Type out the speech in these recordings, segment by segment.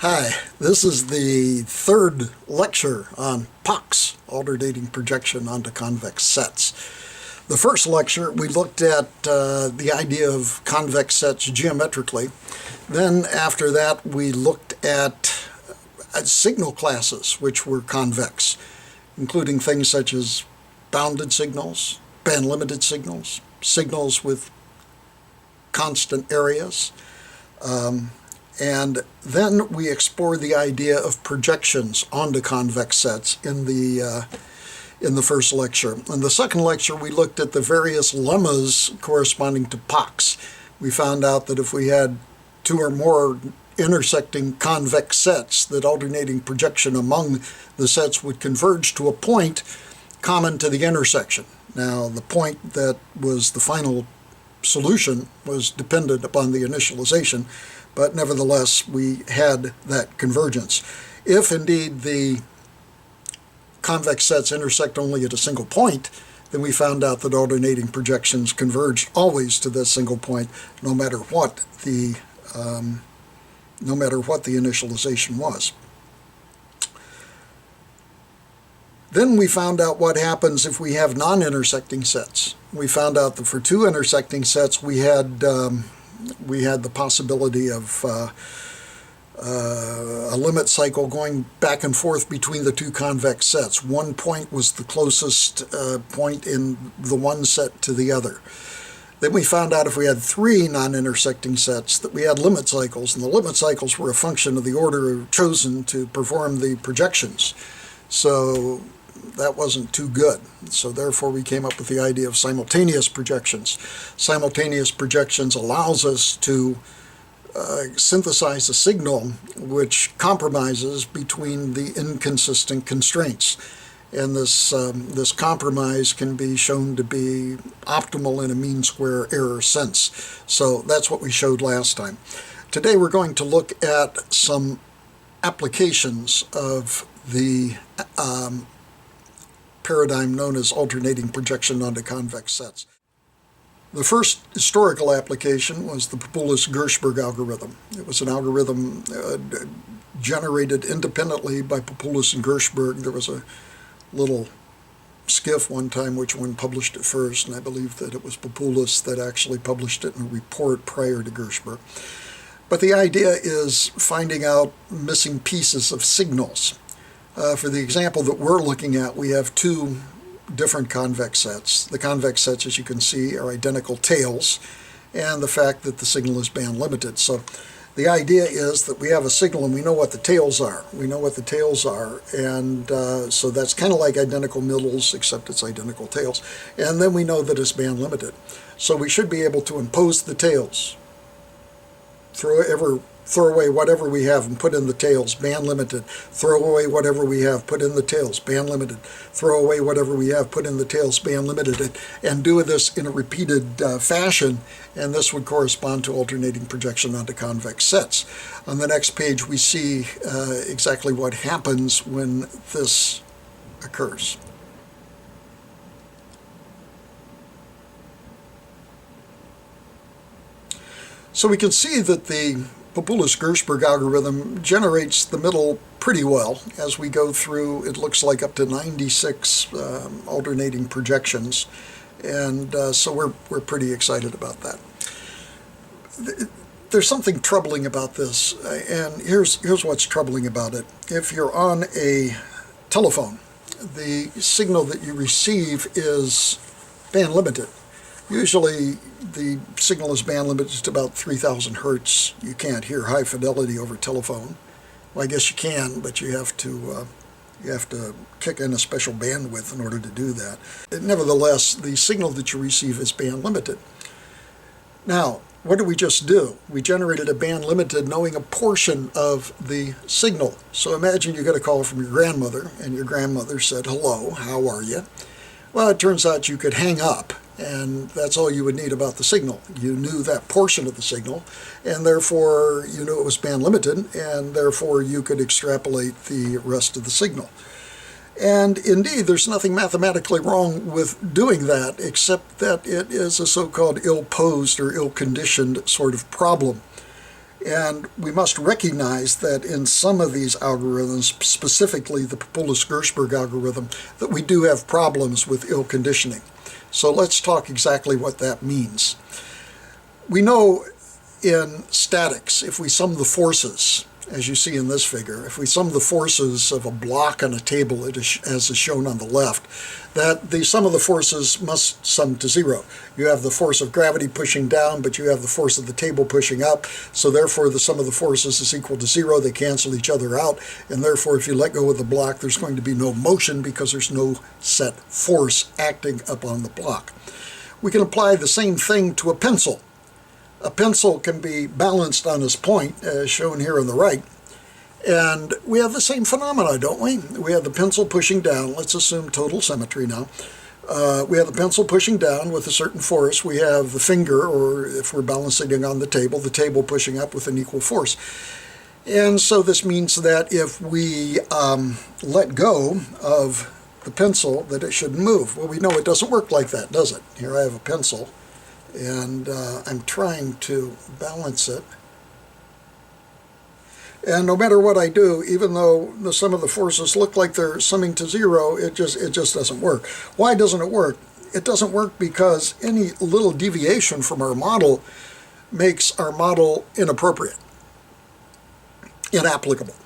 Hi, this is the third lecture on POCS, alternating projection onto convex sets. The first lecture, we looked at the idea of convex sets geometrically. Then after that, we looked at signal classes, which were convex, including things such as bounded signals, band-limited signals, signals with constant areas, and then we explored the idea of projections onto convex sets in the first lecture. In the second lecture, we looked at the various lemmas corresponding to POCS. We found out that if we had two or more intersecting convex sets, that alternating projection among the sets would converge to a point common to the intersection. Now, the point that was the final solution was dependent upon the initialization, but nevertheless we had that convergence. If indeed the convex sets intersect only at a single point, then we found out that alternating projections converged always to that single point, no matter what the initialization was. Then we found out what happens if we have non-intersecting sets. We found out that for two intersecting sets we had the possibility of a limit cycle going back and forth between the two convex sets. One point was the closest point in the one set to the other. Then we found out if we had three non-intersecting sets that we had limit cycles, and the limit cycles were a function of the order chosen to perform the projections. So that wasn't too good. So therefore we came up with the idea of simultaneous projections. Simultaneous projections allows us to synthesize a signal which compromises between the inconsistent constraints. And this compromise can be shown to be optimal in a mean square error sense. So that's what we showed last time. Today we're going to look at some applications of the paradigm known as alternating projection onto convex sets. The first historical application was the Papoulis-Gerchberg algorithm. It was an algorithm generated independently by Papoulis and Gerchberg. There was a little skiff one time which one published it first, and I believe that it was Papoulis that actually published it in a report prior to Gerchberg. But the idea is finding out missing pieces of signals. For the example that we're looking at, we have two different convex sets. The convex sets, as you can see, are identical tails, and the fact that the signal is band limited. So the idea is that we have a signal and we know what the tails are. We know what the tails are, and so that's kind of like identical middles, except it's identical tails. And then we know that it's band limited. So we should be able to impose the tails. Throw away whatever we have and put in the tails, band limited. Throw away whatever we have, put in the tails, band limited. Throw away whatever we have, put in the tails, band limited. And do this in a repeated fashion, and this would correspond to alternating projection onto convex sets. On the next page we see exactly what happens when this occurs. So we can see that the Papoulis-Gerchberg algorithm generates the middle pretty well. As we go through, it looks like up to 96 alternating projections, and so we're pretty excited about that. There's something troubling about this, and here's what's troubling about it. If you're on a telephone, the signal that you receive is band limited. Usually the signal is band limited to about 3,000 hertz. You can't hear high fidelity over telephone. Well, I guess you can, but you have to kick in a special bandwidth in order to do that. Nevertheless, the signal that you receive is band limited. Now, what did we just do? We generated a band limited knowing a portion of the signal. So imagine you get a call from your grandmother, and your grandmother said, "Hello, how are you?" Well, it turns out you could hang up, and that's all you would need about the signal. You knew that portion of the signal, and therefore you knew it was band limited, and therefore you could extrapolate the rest of the signal. And indeed, there's nothing mathematically wrong with doing that, except that it is a so-called ill-posed or ill-conditioned sort of problem. And we must recognize that in some of these algorithms, specifically the Papoulis-Gerchberg algorithm, that we do have problems with ill conditioning. So let's talk exactly what that means. We know in statics, if we sum the forces, as you see in this figure, if we sum the forces of a block on a table, as is shown on the left, that the sum of the forces must sum to zero. You have the force of gravity pushing down, but you have the force of the table pushing up, so therefore the sum of the forces is equal to zero. They cancel each other out, and therefore if you let go of the block, there's going to be no motion because there's no set force acting upon the block. We can apply the same thing to a pencil. A pencil can be balanced on its point, as shown here on the right, and we have the same phenomena, don't we? We have the pencil pushing down. Let's assume total symmetry now. We have the pencil pushing down with a certain force. We have the finger, or if we're balancing it on the table pushing up with an equal force. And so this means that if we let go of the pencil, that it shouldn't move. Well, we know it doesn't work like that, does it? Here I have a pencil, and I'm trying to balance it. And no matter what I do, even though the sum of the forces look like they're summing to zero, it just doesn't work. Why doesn't it work? It doesn't work because any little deviation from our model makes our model inappropriate, inapplicable.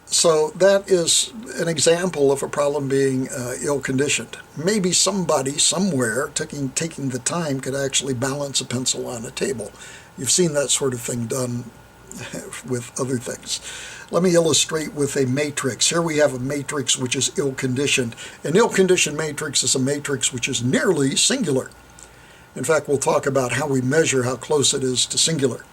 So that is an example of a problem being ill-conditioned. Maybe somebody somewhere taking the time could actually balance a pencil on a table. You've seen that sort of thing done with other things. Let me illustrate with a matrix. Here we have a matrix which is ill-conditioned. An ill-conditioned matrix is a matrix which is nearly singular. In fact, we'll talk about how we measure how close it is to singular.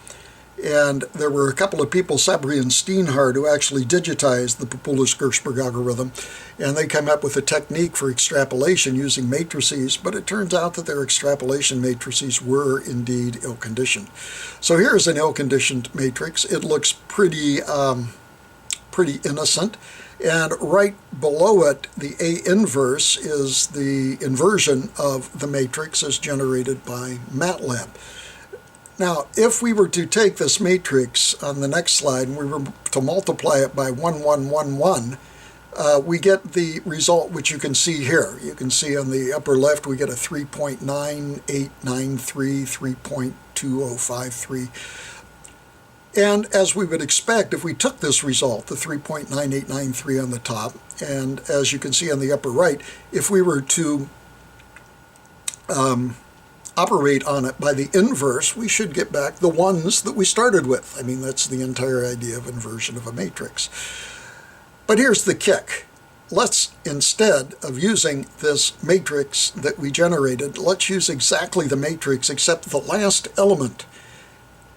And there were a couple of people, Sabri and Steenhard, who actually digitized the Papoulis-Gerchberg algorithm, and they came up with a technique for extrapolation using matrices, but it turns out that their extrapolation matrices were indeed ill-conditioned. So here's an ill-conditioned matrix. It looks pretty innocent, and right below it, the A inverse is the inversion of the matrix as generated by MATLAB. Now, if we were to take this matrix on the next slide and we were to multiply it by 1, 1, 1, 1, we get the result which you can see here. You can see on the upper left we get a 3.9893, 3.2053. And as we would expect, if we took this result, the 3.9893 on the top, and as you can see on the upper right, if we were to operate on it by the inverse, we should get back the ones that we started with. I mean, that's the entire idea of inversion of a matrix. But here's the kick. Let's, instead of using this matrix that we generated, let's use exactly the matrix except the last element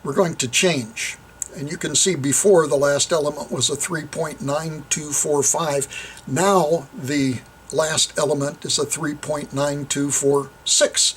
we're going to change. And you can see before the last element was a 3.9245. Now the last element is a 3.9246.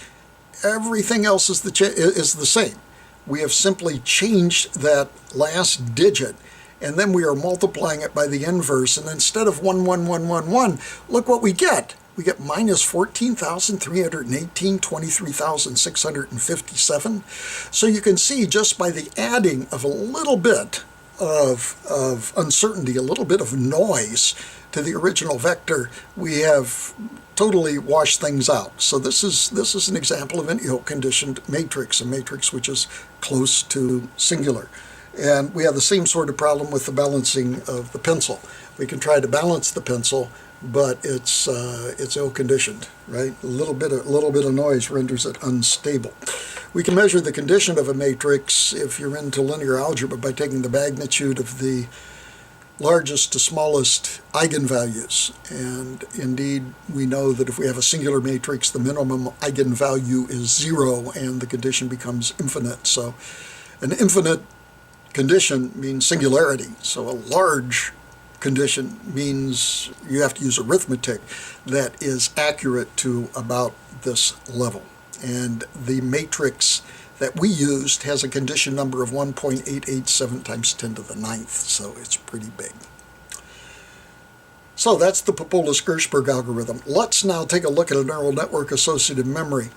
Everything else is the same. We have simply changed that last digit, and then we are multiplying it by the inverse, and instead of 1, 1, 1, 1, 1, look what we get. We get minus 14,318, 23,657. So you can see just by the adding of a little bit of uncertainty, a little bit of noise to the original vector, we have totally washed things out. So this is an example of an ill-conditioned matrix, a matrix which is close to singular. And we have the same sort of problem with the balancing of the pencil. We can try to balance the pencil, but it's ill-conditioned, right? A little bit of noise renders it unstable. We can measure the condition of a matrix, if you're into linear algebra, by taking the magnitude of the largest to smallest eigenvalues. And indeed, we know that if we have a singular matrix, the minimum eigenvalue is 0 and the condition becomes infinite. So an infinite condition means singularity. So a large condition means you have to use arithmetic that is accurate to about this level. And the matrix that we used has a condition number of 1.887 times 10 to the 9th, so it's pretty big. So that's the Papoulis-Gerchberg algorithm. Let's now take a look at a neural network associative memory.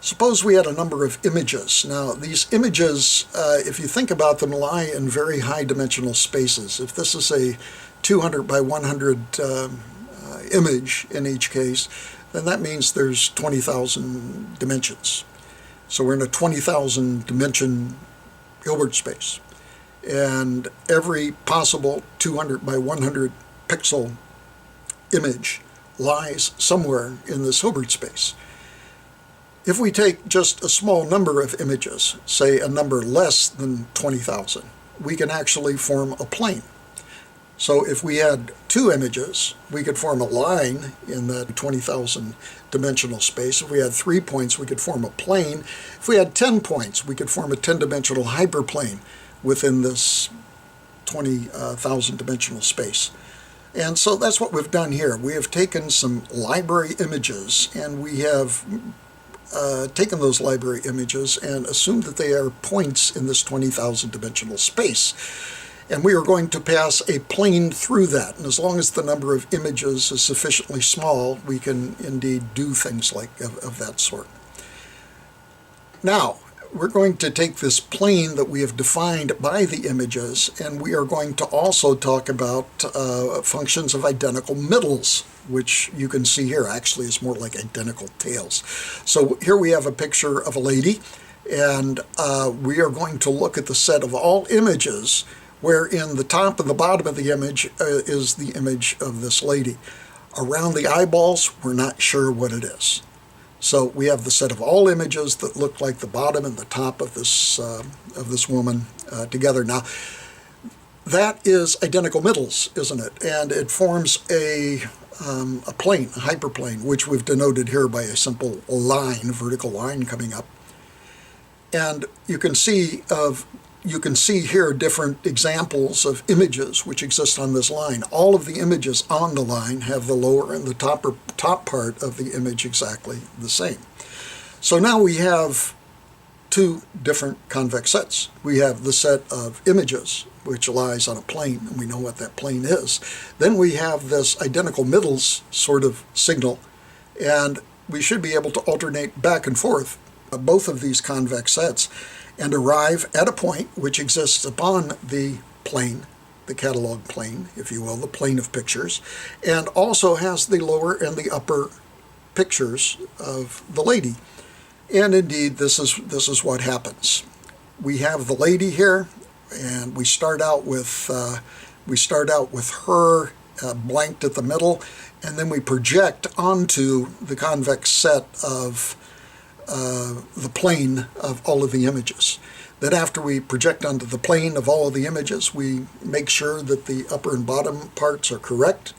Suppose we had a number of images. Now, these images, if you think about them, lie in very high dimensional spaces. If this is a 200 by 100 image in each case, then that means there's 20,000 dimensions. So we're in a 20,000 dimension Hilbert space. And every possible 200 by 100 pixel image lies somewhere in this Hilbert space. If we take just a small number of images, say a number less than 20,000, we can actually form a plane. So if we had 2 images, we could form a line in that 20,000 dimensional space. If we had 3 points, we could form a plane. If we had 10 points, we could form a 10-dimensional hyperplane within this 20,000 dimensional space. And so that's what we've done here. We have taken some library images, and we have taken those library images and assumed that they are points in this 20,000 dimensional space. And we are going to pass a plane through that. And as long as the number of images is sufficiently small, we can indeed do things like of that sort. Now, we're going to take this plane that we have defined by the images, and we are going to also talk about functions of identical middles, which you can see here actually is more like identical tails. So here we have a picture of a lady, and we are going to look at the set of all images wherein the top and the bottom of the image is the image of this lady. Around the eyeballs, we're not sure what it is. So we have the set of all images that look like the bottom and the top of this woman together. Now, that is identical middles, isn't it? And it forms a plane, a hyperplane, which we've denoted here by a simple line, vertical line coming up. And you can see here different examples of images which exist on this line. All of the images on the line have the lower and the top part of the image exactly the same. So now we have 2 different convex sets. We have the set of images, which lies on a plane, and we know what that plane is. Then we have this identical middles sort of signal, and we should be able to alternate back and forth both of these convex sets and arrive at a point which exists upon the plane, the catalog plane, if you will, the plane of pictures, and also has the lower and the upper pictures of the lady. And indeed, this is what happens. We have the lady here, and we start out with her blanked at the middle, and then we project onto the convex set of the plane of all of the images. Then after we project onto the plane of all of the images, we make sure that the upper and bottom parts are correct.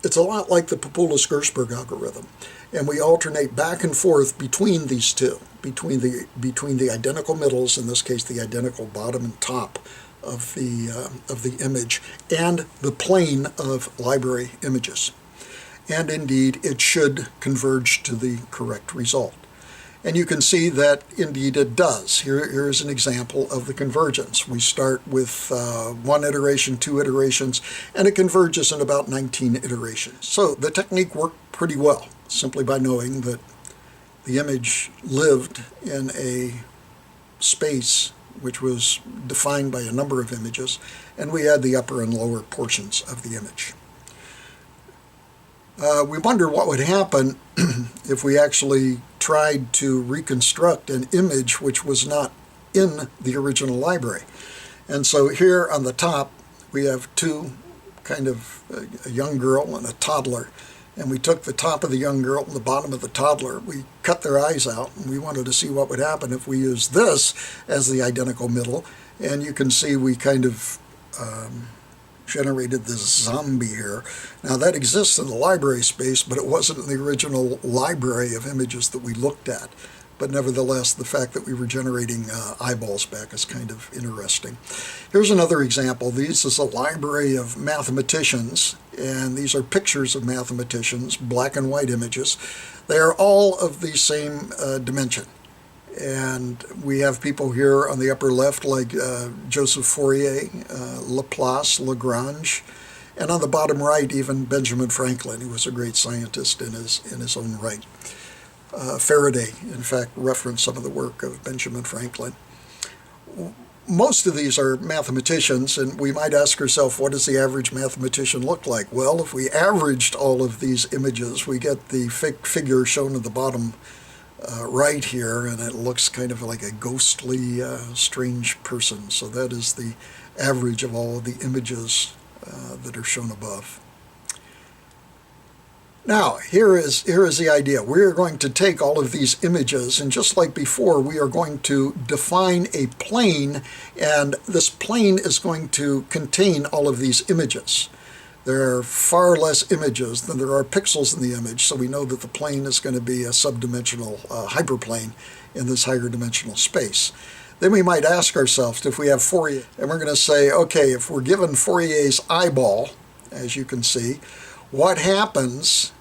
It's a lot like the Papoulis-Gerchberg algorithm, and we alternate back and forth between these two, between the identical middles, in this case the identical bottom and top of the image, and the plane of library images. And indeed, it should converge to the correct result. And you can see that indeed it does. Here's an example of the convergence. We start with 1 iteration, 2 iterations, and it converges in about 19 iterations. So the technique worked pretty well, simply by knowing that the image lived in a space which was defined by a number of images, and we had the upper and lower portions of the image. We wonder what would happen if we actually tried to reconstruct an image which was not in the original library. And so here on the top we have 2, kind of a young girl and a toddler, and we took the top of the young girl and the bottom of the toddler, we cut their eyes out, and we wanted to see what would happen if we used this as the identical middle. And you can see we kind of generated this zombie here. Now that exists in the library space, but it wasn't in the original library of images that we looked at. But nevertheless, the fact that we were generating eyeballs back is kind of interesting. Here's another example. This is a library of mathematicians, and these are pictures of mathematicians, black and white images. They are all of the same dimension. And we have people here on the upper left like Joseph Fourier, Laplace, Lagrange, and on the bottom right even Benjamin Franklin, who was a great scientist in his own right. Faraday, in fact, referenced some of the work of Benjamin Franklin. Most of these are mathematicians, and we might ask ourselves, what does the average mathematician look like? Well, if we averaged all of these images, we get the figure shown at the bottom right here, and it looks kind of like a ghostly, strange person. So that is the average of all of the images that are shown above. Now, here is the idea. We are going to take all of these images, and just like before, we are going to define a plane, and this plane is going to contain all of these images. There are far less images than there are pixels in the image, so we know that the plane is going to be a subdimensional hyperplane in this higher dimensional space. Then we might ask ourselves, if we have Fourier, and we're going to say, okay, if we're given Fourier's eyeball, as you can see, what happens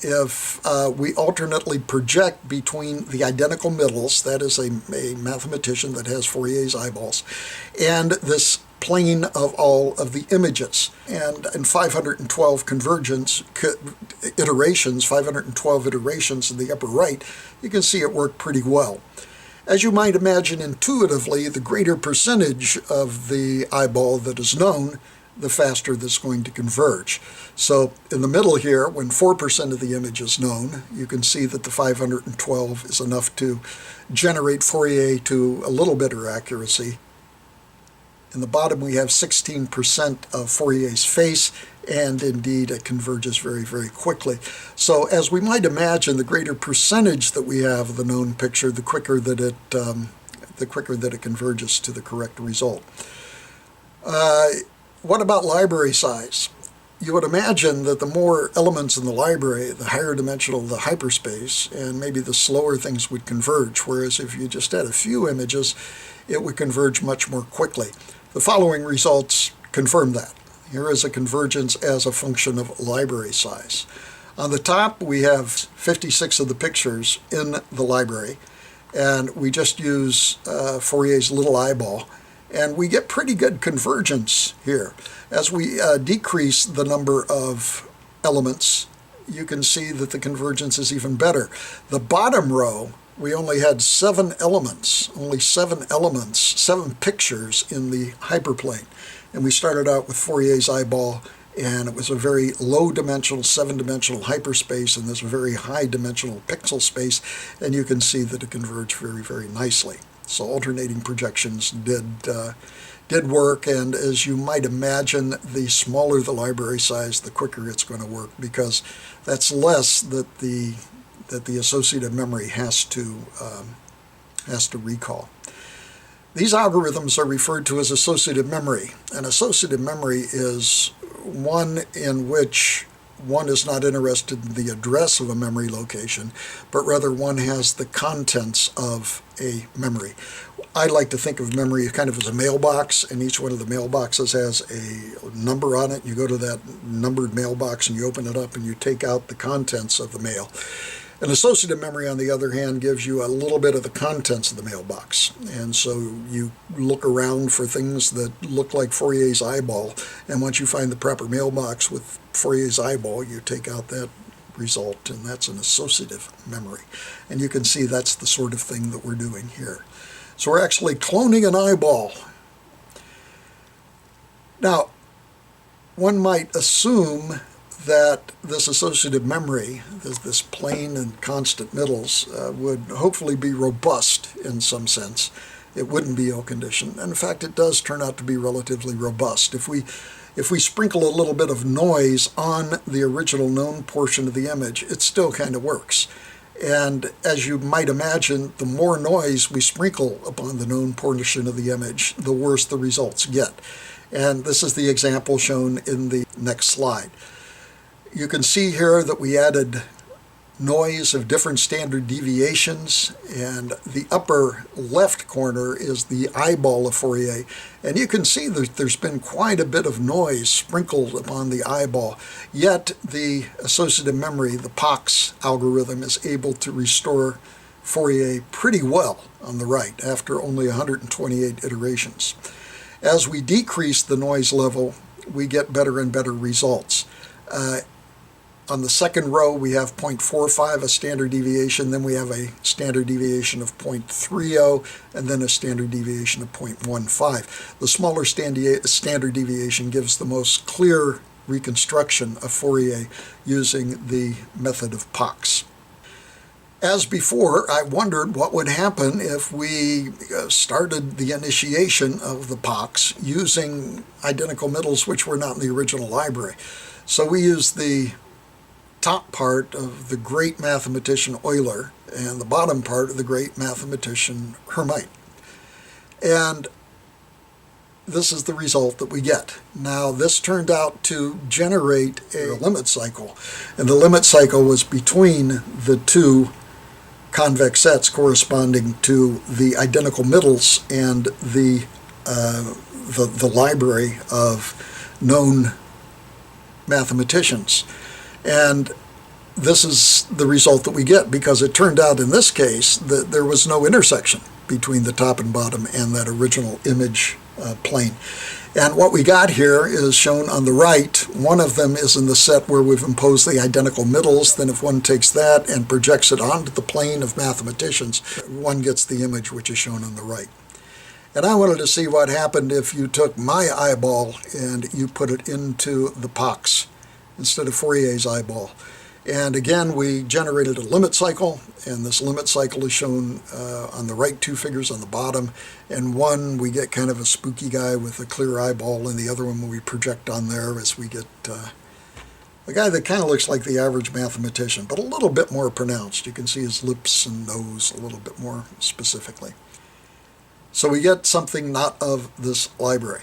if we alternately project between the identical middles, that is a mathematician that has Fourier's eyeballs, and this plane of all of the images? And in 512 iterations, 512 iterations in the upper right, you can see it worked pretty well. As you might imagine intuitively, the greater percentage of the eyeball that is known, the faster that's going to converge. So in the middle here, when 4% of the image is known, you can see that the 512 is enough to generate Fourier to a little better accuracy. In the bottom, we have 16% of Fourier's face, and indeed it converges very, very quickly. So as we might imagine, the greater percentage that we have of the known picture, the quicker that it converges to the correct result. What about library size? You would imagine that the more elements in the library, the higher dimensional the hyperspace, and maybe the slower things would converge, whereas if you just had a few images, it would converge much more quickly. The following results confirm that. Here is a convergence as a function of library size. On the top, we have 56 of the pictures in the library, and we just use Fourier's little eyeball, and we get pretty good convergence here. As we decrease the number of elements, you can see that the convergence is even better. The bottom row, we only had 7 elements, seven pictures in the hyperplane. And we started out with Fourier's eyeball, and it was a very low-dimensional, 7-dimensional hyperspace in this very high-dimensional pixel space, and you can see that it converged very, very nicely. So alternating projections did work, and as you might imagine, the smaller the library size, the quicker it's going to work, because that's less that the associative memory has to recall. These algorithms are referred to as associative memory, and associative memory is one in which one is not interested in the address of a memory location, but rather one has the contents of a memory. I like to think of memory kind of as a mailbox, and each one of the mailboxes has a number on it. You go to that numbered mailbox and you open it up and you take out the contents of the mail. An associative memory, on the other hand, gives you a little bit of the contents of the mailbox. And so you look around for things that look like Fourier's eyeball, and once you find the proper mailbox with Fourier's eyeball, you take out that result, and that's an associative memory. And you can see that's the sort of thing that we're doing here. So we're actually cloning an eyeball. Now, one might assume that this associative memory, this plane and constant middles, would hopefully be robust in some sense. It wouldn't be ill-conditioned. And in fact, it does turn out to be relatively robust. If we sprinkle a little bit of noise on the original known portion of the image, it still kind of works. And as you might imagine, the more noise we sprinkle upon the known portion of the image, the worse the results get. And this is the example shown in the next slide. You can see here that we added noise of different standard deviations, and the upper left corner is the eyeball of Fourier. And you can see that there's been quite a bit of noise sprinkled upon the eyeball, yet the associative memory, the POCS algorithm, is able to restore Fourier pretty well on the right after only 128 iterations. As we decrease the noise level, we get better and better results. On the second row, we have 0.45, a standard deviation, then we have a standard deviation of 0.30, and then a standard deviation of 0.15. The smaller standard deviation gives the most clear reconstruction of Fourier using the method of POCS. As before, I wondered what would happen if we started the initiation of the POCS using identical middles which were not in the original library. So we used the top part of the great mathematician Euler and the bottom part of the great mathematician Hermite. And this is the result that we get. Now, this turned out to generate a limit cycle, and the limit cycle was between the two convex sets corresponding to the identical middles and the library of known mathematicians. And this is the result that we get, because it turned out in this case that there was no intersection between the top and bottom and that original image plane. And what we got here is shown on the right. One of them is in the set where we've imposed the identical middles. Then if one takes that and projects it onto the plane of mathematicians, one gets the image which is shown on the right. And I wanted to see what happened if you took my eyeball and you put it into the POCS instead of Fourier's eyeball. And again, we generated a limit cycle, and this limit cycle is shown on the right two figures on the bottom. And one, we get kind of a spooky guy with a clear eyeball, and the other one we project on there as we get a guy that kind of looks like the average mathematician, but a little bit more pronounced. You can see his lips and nose a little bit more specifically. So we get something not of this library.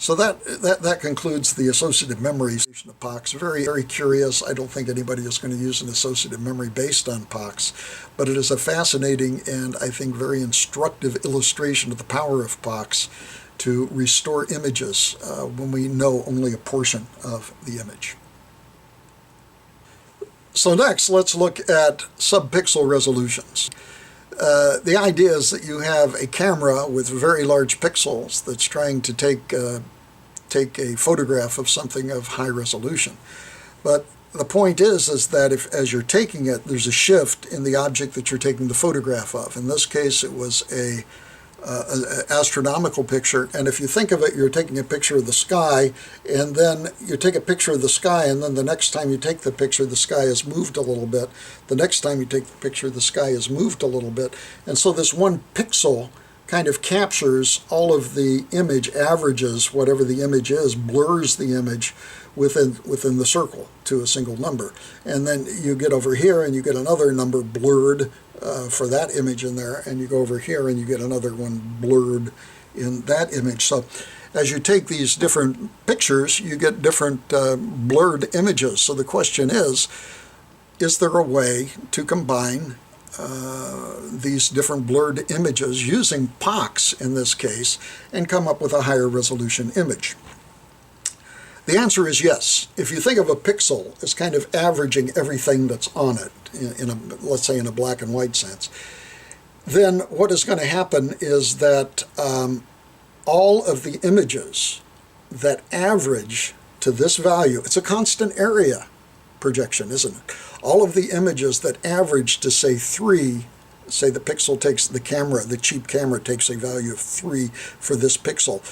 So that concludes the associative memory of POCS. Very, very curious. I don't think anybody is going to use an associative memory based on POCS, but it is a fascinating and I think very instructive illustration of the power of POCS to restore images when we know only a portion of the image. So next, let's look at subpixel resolutions. The idea is that you have a camera with very large pixels that's trying to take a photograph of something of high resolution. But the point is that if, as you're taking it, there's a shift in the object that you're taking the photograph of. In this case, it was an astronomical picture, and if you think of it, you're taking a picture of the sky, and then you take a picture of the sky, and then the next time you take the picture, the sky has moved a little bit. The next time you take the picture, the sky has moved a little bit. And so this one pixel kind of captures all of the image, averages whatever the image is, blurs the image within the circle to a single number. And then you get over here and you get another number blurred for that image in there, and you go over here and you get another one blurred in that image. So as you take these different pictures, you get different blurred images. So the question is there a way to combine these different blurred images using POCS in this case and come up with a higher resolution image? The answer is yes. If you think of a pixel as kind of averaging everything that's on it, let's say in a black and white sense, then what is going to happen is that all of the images that average to this value, it's a constant area projection, isn't it? All of the images that average to, say, 3, say the pixel takes the camera, the cheap camera takes a value of 3 for this pixel.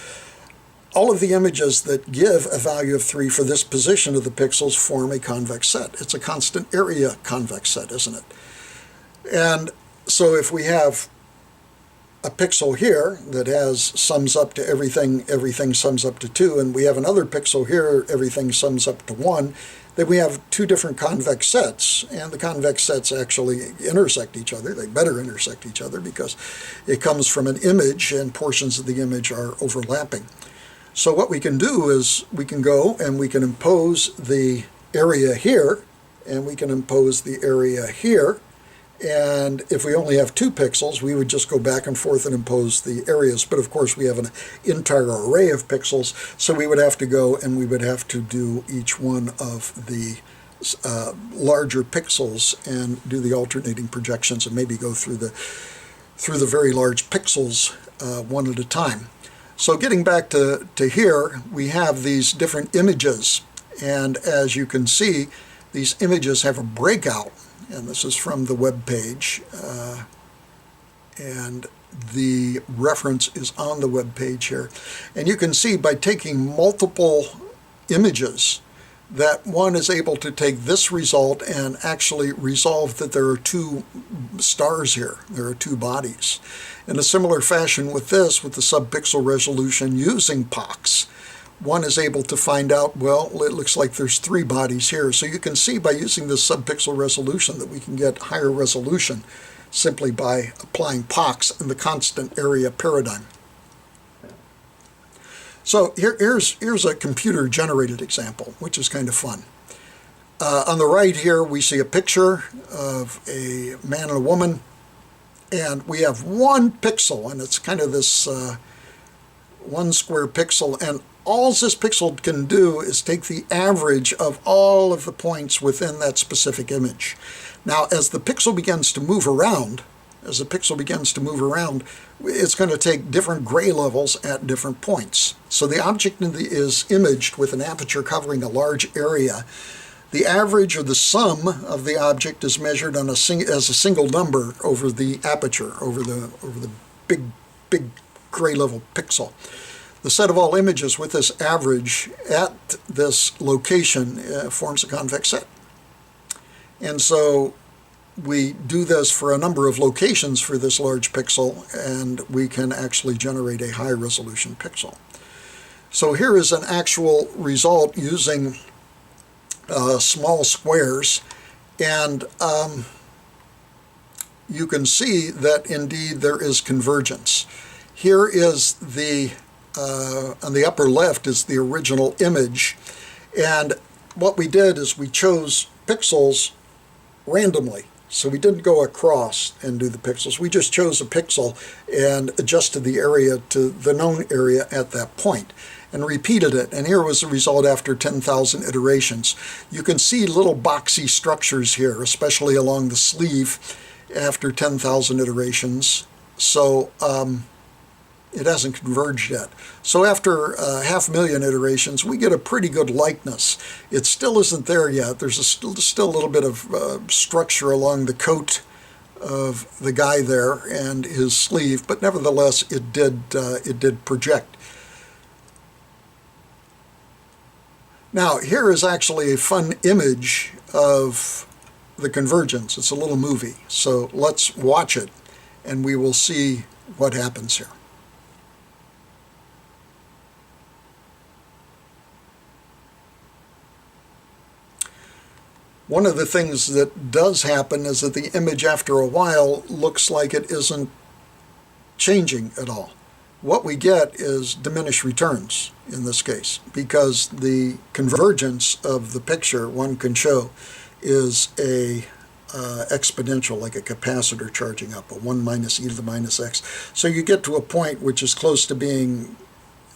All of the images that give a value of 3 for this position of the pixels form a convex set. It's a constant area convex set, isn't it? And so if we have a pixel here that sums up to everything sums up to 2, and we have another pixel here, everything sums up to 1, then we have two different convex sets, and the convex sets actually intersect each other. They better intersect each other because it comes from an image and portions of the image are overlapping. So what we can do is we can go and we can impose the area here, and we can impose the area here. And if we only have 2 pixels, we would just go back and forth and impose the areas. But of course, we have an entire array of pixels, so we would have to go and we would have to do each one of the larger pixels and do the alternating projections and maybe go through the very large pixels one at a time. So getting back to here, we have these different images, And as you can see, these images have a breakout, and this is from the web page, and the reference is on the web page here. And you can see by taking multiple images that one is able to take this result and actually resolve that there are two stars here, there are two bodies. In a similar fashion with this, with the subpixel resolution using POCS, one is able to find out, well, it looks like there's three bodies here. So you can see by using this subpixel resolution that we can get higher resolution simply by applying POCS in the constant area paradigm. So here's a computer-generated example, which is kind of fun. On the right here, we see a picture of a man and a woman, and we have one pixel, and it's kind of this one square pixel, and all this pixel can do is take the average of all of the points within that specific image. Now, as the pixel begins to move around, it's going to take different gray levels at different points. So the object is imaged with an aperture covering a large area. The average or the sum of the object is measured on as a single number over the aperture, over the big gray level pixel. The set of all images with this average at this location forms a convex set. And so we do this for a number of locations for this large pixel, and we can actually generate a high resolution pixel. So here is an actual result using small squares, and you can see that indeed there is convergence. Here is the on the upper left is the original image, and what we did is we chose pixels randomly. So we didn't go across and do the pixels. We just chose a pixel and adjusted the area to the known area at that point and repeated it. And here was the result after 10,000 iterations. You can see little boxy structures here, especially along the sleeve after 10,000 iterations. So it hasn't converged yet. So after 500,000 iterations, we get a pretty good likeness. It still isn't there yet. There's still a little bit of structure along the coat of the guy there and his sleeve, but nevertheless, it did project. Now, here is actually a fun image of the convergence. It's a little movie. So let's watch it, and we will see what happens here. One of the things that does happen is that the image after a while looks like it isn't changing at all. What we get is diminished returns in this case, because the convergence of the picture one can show is a exponential, like a capacitor charging up, a 1 minus e to the minus x. So you get to a point which is close to being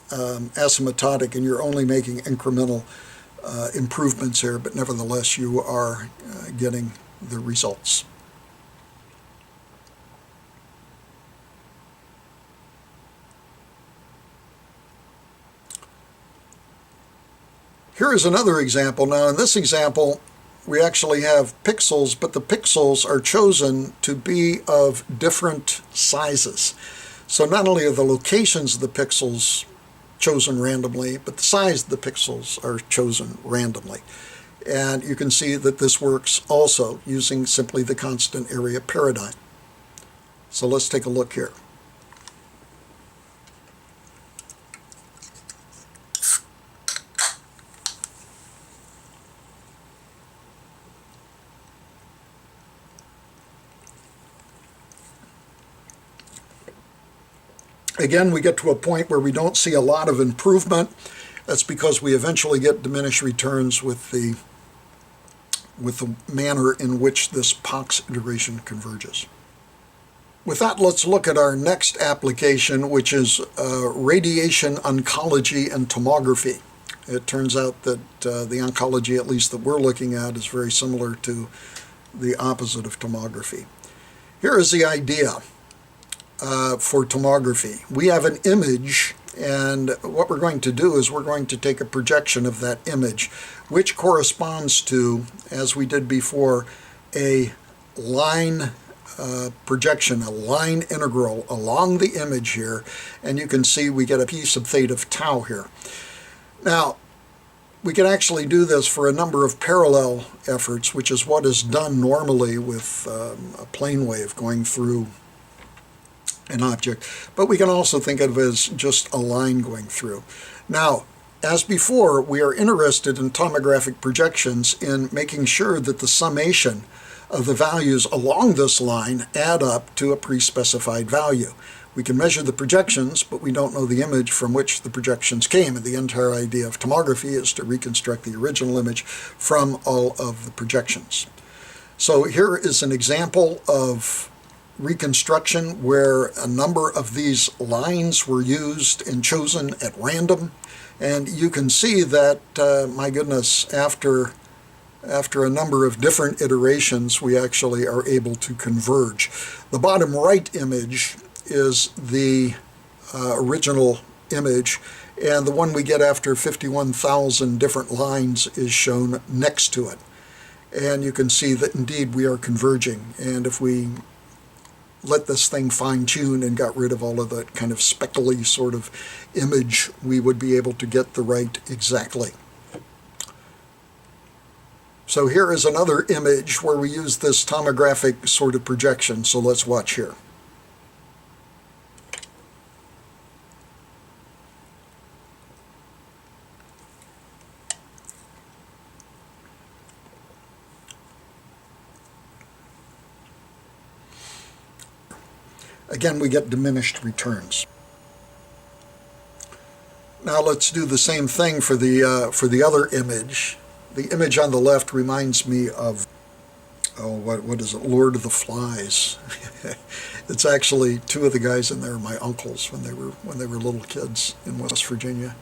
asymptotic, and you're only making incremental improvements here, but nevertheless you are getting the results. Here is another example. Now in this example we actually have pixels, but the pixels are chosen to be of different sizes. So not only are the locations of the pixels chosen randomly, but the size of the pixels are chosen randomly. And you can see that this works also using simply the constant area paradigm. So let's take a look here. Again, we get to a point where we don't see a lot of improvement. That's because we eventually get diminished returns with the manner in which this POCS iteration converges. With that, let's look at our next application, which is radiation oncology and tomography. It turns out that the oncology, at least that we're looking at, is very similar to the opposite of tomography. Here is the idea for tomography. We have an image And what we're going to do is we're going to take a projection of that image, which corresponds to, as we did before, a line projection, a line integral along the image here. And you can see we get a piece of theta of tau here. Now, we can actually do this for a number of parallel efforts, which is what is done normally with a plane wave going through an object, but we can also think of it as just a line going through. Now, as before, we are interested in tomographic projections in making sure that the summation of the values along this line add up to a pre-specified value. We can measure the projections, but we don't know the image from which the projections came, and the entire idea of tomography is to reconstruct the original image from all of the projections. So here is an example of reconstruction where a number of these lines were used and chosen at random, and you can see that my goodness, after a number of different iterations we actually are able to converge. The bottom right image is the original image, and the one we get after 51,000 different lines is shown next to it, and you can see that indeed we are converging. And if we let this thing fine-tune and got rid of all of that kind of speckly sort of image, we would be able to get the right exactly. So here is another image where we use this tomographic sort of projection, so let's watch here. Again, we get diminished returns. Now let's do the same thing for the other image. The image on the left reminds me of, what is it, Lord of the Flies. It's actually two of the guys in there, my uncles, when they were little kids in West Virginia.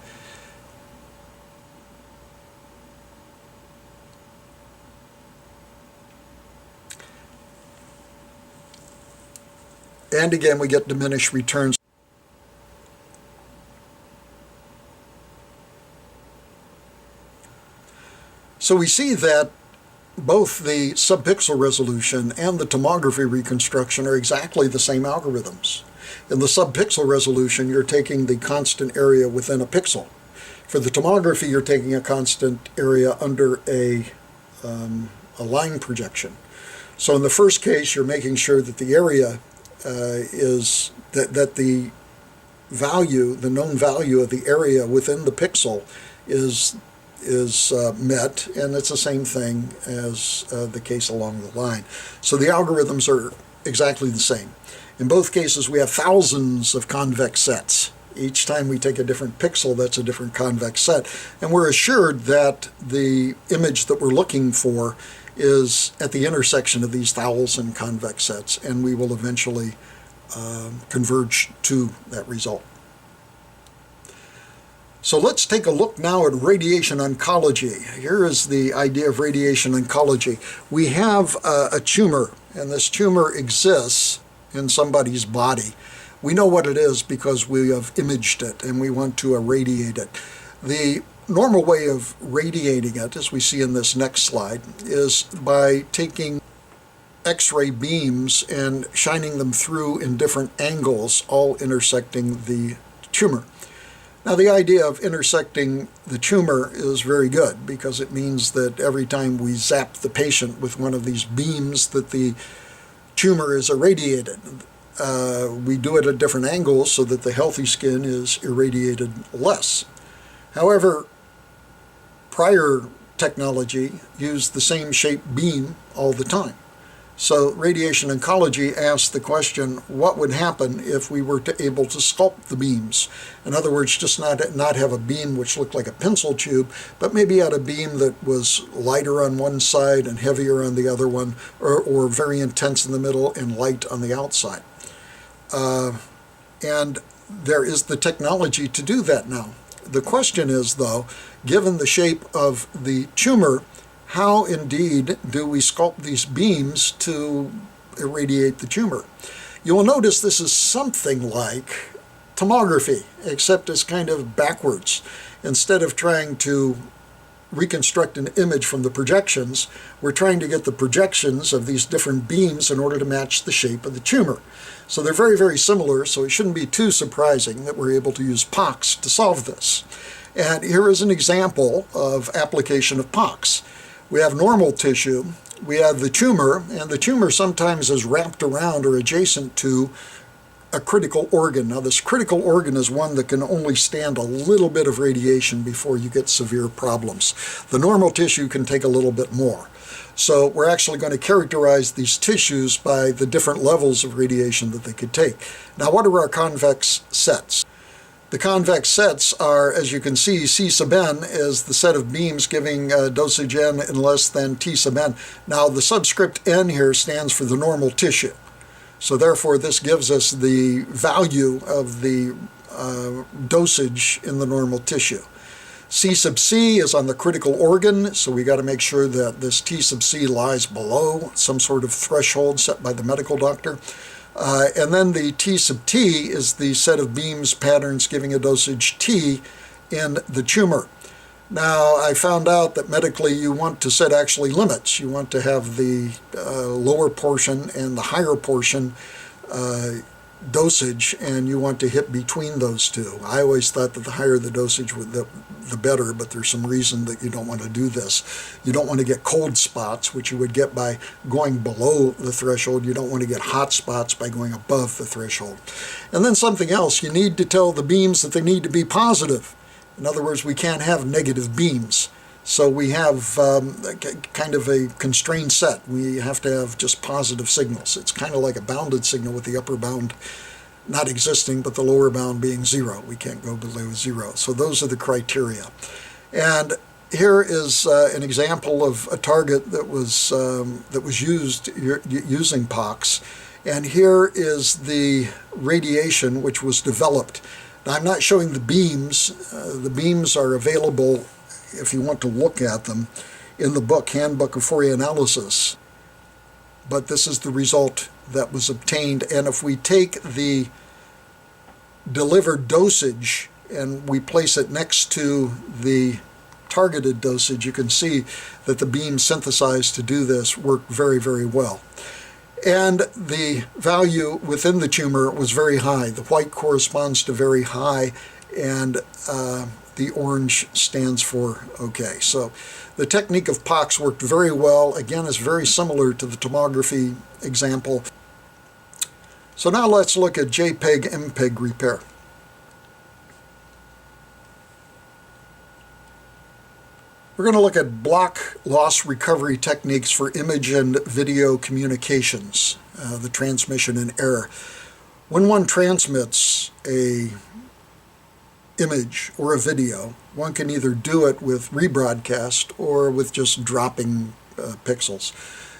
And again, we get diminished returns. So we see that both the subpixel resolution and the tomography reconstruction are exactly the same algorithms. In the subpixel resolution, you're taking the constant area within a pixel. For the tomography, you're taking a constant area under a line projection. So in the first case, you're making sure that the area is that the value, the known value of the area within the pixel is met, and it's the same thing as the case along the line. So the algorithms are exactly the same. In both cases, we have thousands of convex sets. Each time we take a different pixel, that's a different convex set, and we're assured that the image that we're looking for is at the intersection of these 1,000 convex sets, and we will eventually converge to that result. So let's take a look now at radiation oncology. Here is the idea of radiation oncology. We have a tumor, and this tumor exists in somebody's body. We know what it is because we have imaged it, and we want to irradiate it. The normal way of radiating it, as we see in this next slide, is by taking X-ray beams and shining them through in different angles, all intersecting the tumor. Now, the idea of intersecting the tumor is very good because it means that every time we zap the patient with one of these beams that the tumor is irradiated. We do it at different angles so that the healthy skin is irradiated less. However, prior technology used the same shaped beam all the time. So radiation oncology asked the question, what would happen if we were able to sculpt the beams? In other words, just not have a beam which looked like a pencil tube, but maybe had a beam that was lighter on one side and heavier on the other one, or very intense in the middle and light on the outside. And there is the technology to do that now. The question is, though, given the shape of the tumor, how indeed do we sculpt these beams to irradiate the tumor? You will notice this is something like tomography, except it's kind of backwards. Instead of trying to reconstruct an image from the projections, we're trying to get the projections of these different beams in order to match the shape of the tumor. So they're very, very similar, so it shouldn't be too surprising that we're able to use POCS to solve this. And here is an example of application of POCS. We have normal tissue, we have the tumor, and the tumor sometimes is wrapped around or adjacent to a critical organ. Now this critical organ is one that can only stand a little bit of radiation before you get severe problems. The normal tissue can take a little bit more. So we're actually going to characterize these tissues by the different levels of radiation that they could take. Now what are our convex sets? The convex sets are, as you can see, C sub n is the set of beams giving dosage n in less than T sub n. Now the subscript n here stands for the normal tissue. So therefore this gives us the value of the dosage in the normal tissue. C sub c is on the critical organ, so we got to make sure that this T sub c lies below some sort of threshold set by the medical doctor. And then the T sub t is the set of beams patterns giving a dosage T in the tumor. Now, I found out that medically you want to set actually limits. You want to have the lower portion and the higher portion dosage, and you want to hit between those two. I always thought that the higher the dosage, the better, but there's some reason that you don't want to do this. You don't want to get cold spots, which you would get by going below the threshold. You don't want to get hot spots by going above the threshold. And then something else, you need to tell the beams that they need to be positive. In other words, we can't have negative beams. So we have kind of a constrained set. We have to have just positive signals. It's kind of like a bounded signal with the upper bound not existing, but the lower bound being 0. We can't go below 0. So those are the criteria. And here is an example of a target that was used using POCS. And here is the radiation which was developed. Now, I'm not showing the beams. The beams are available if you want to look at them in the book, Handbook of Fourier Analysis. But this is the result that was obtained. And if we take the delivered dosage and we place it next to the targeted dosage, you can see that the beams synthesized to do this work very, very well. And the value within the tumor was very high. The white corresponds to very high, and the orange stands for okay. So the technique of POCS worked very well. Again, it's very similar to the tomography example. So now let's look at JPEG-MPEG repair. We're going to look at block loss recovery techniques for image and video communications, the transmission and error. When one transmits a image or a video, one can either do it with rebroadcast or with just dropping pixels.